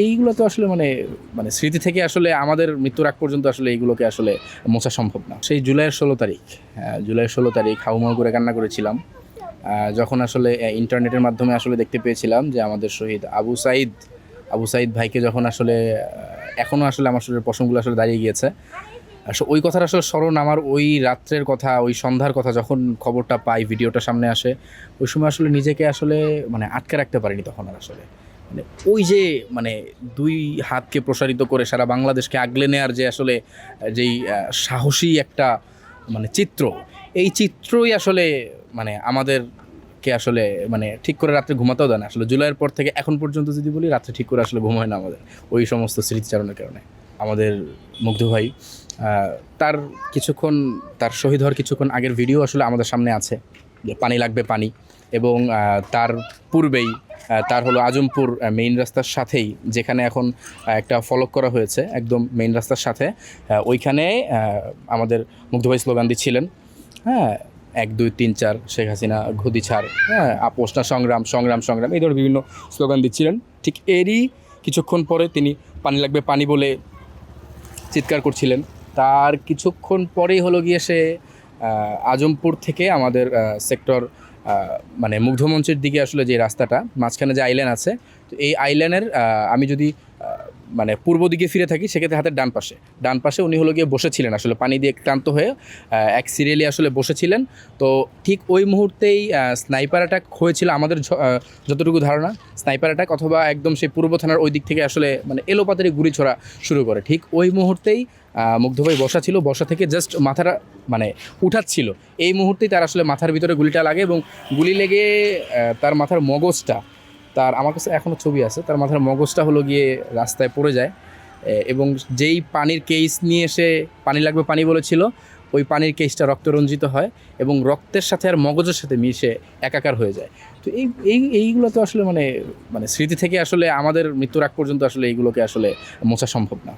এইগুলো তো আসলে মানে মানে স্মৃতি থেকে আসলে আমাদের মৃত্যুর আগ পর্যন্ত আসলে এইগুলোকে আসলে মোছা সম্ভব না। সেই জুলাইয়ের 16 তারিখ, জুলাইয়ের 16 তারিখ হাউমাউ করে কান্না করেছিলাম যখন আসলে ইন্টারনেটের মাধ্যমে আসলে দেখতে পেয়েছিলাম যে আমাদের শহীদ আবু সাঈদ ভাইকে যখন আসলে এখনও আসলে আমার শরীরের পশমগুলো আসলে দাঁড়িয়ে গিয়েছে। আসলে ওই কথাটা আসলে স্মরণ আমার, ওই রাত্রের কথা, ওই সন্ধ্যার কথা, যখন খবরটা পাই, ভিডিওটা সামনে আসে, ওই সময় আসলে নিজেকে আসলে মানে আটকে রাখতে পারিনি তখন আর আসলে। মানে ওই যে মানে দুই হাতকে প্রসারিত করে সারা বাংলাদেশকে আগলে নেয়ার যে আসলে যেই সাহসী একটা মানে চিত্র, এই চিত্রই আসলে মানে আমাদেরকে আসলে মানে ঠিক করে রাত্রে ঘুমাতেও দেয় না। আসলে জুলাইয়ের পর থেকে এখন পর্যন্ত যদি বলি, রাত্রে ঠিক করে আসলে ঘুম হয় না আমাদের, ওই সমস্ত স্মৃতিচারণের কারণে। আমাদের মুগ্ধ ভাই তার কিছুক্ষণ, তার শহীদ হওয়ার কিছুক্ষণ আগের ভিডিও আসলে আমাদের সামনে আছে, যে পানি লাগবে পানি। এবং তার পূর্বেই তার হলো আজমপুর মেইন রাস্তার সাথেই, যেখানে এখন একটা ফলক করা হয়েছে একদম মেইন রাস্তার সাথে, ওইখানে আমাদের মুগ্ধ ভাই স্লোগান দিচ্ছিলেন, হ্যাঁ, 1 2 3 4 শেখ হাসিনা গদি ছাড়, হ্যাঁ, আপোষ না সংগ্রাম, সংগ্রাম সংগ্রাম, এই ধরনের বিভিন্ন স্লোগান দিচ্ছিলেন। ঠিক এরই কিছুক্ষণ পরে তিনি পানি লাগবে পানি বলে চিৎকার করছিলেন। তার কিছুক্ষণ পরেই হলো গিয়ে সে আজমপুর থেকে আমাদের সেক্টর মানে মুগ্ধমঞ্চের দিকে আসলে যে রাস্তাটা, মাঝখানে যে আইল্যান্ড আছে, তো এই আইল্যান্ডের আমি যদি মানে পূর্ব দিকে ফিরে থাকি, সেক্ষেত্রে হাতের ডান পাশে উনি হলো গিয়ে বসেছিলেন আসলে পানি দিয়ে ক্লান্ত হয়ে, এক সিরিয়ালি আসলে বসেছিলেন। তো ঠিক ওই মুহূর্তেই স্নাইপার অ্যাটাক হয়েছিল আমাদের যতটুকু ধারণা, স্নাইপার অ্যাটাক অথবা একদম সেই পূর্ব থানার ওই দিক থেকে আসলে মানে এলোপাতারি গুলি ছোড়া শুরু করে। ঠিক ওই মুহূর্তেই মুগ্ধ ভাই বসা ছিল, বসা থেকে জাস্ট মাথাটা মানে উঠাচ্ছিল, এই মুহূর্তেই তার আসলে মাথার ভিতরে গুলিটা লাগে এবং গুলি লেগে তার মাথার মগজটা, তার আমার কাছে এখনও ছবি আছে, তার মাথার মগজটা হলো গিয়ে রাস্তায় পড়ে যায়। এবং যেই পানির কেস নিয়ে এসে পানি লাগবে পানি বলেছিল, ওই পানির কেসটা রক্তরঞ্জিত হয় এবং রক্তের সাথে আর মগজের সাথে মিশে একাকার হয়ে যায়। তো এইগুলো তো আসলে মানে মানে স্মৃতি থেকে আসলে আমাদের মৃত্যুর আগ পর্যন্ত আসলে এইগুলোকে আসলে মোছা সম্ভব না।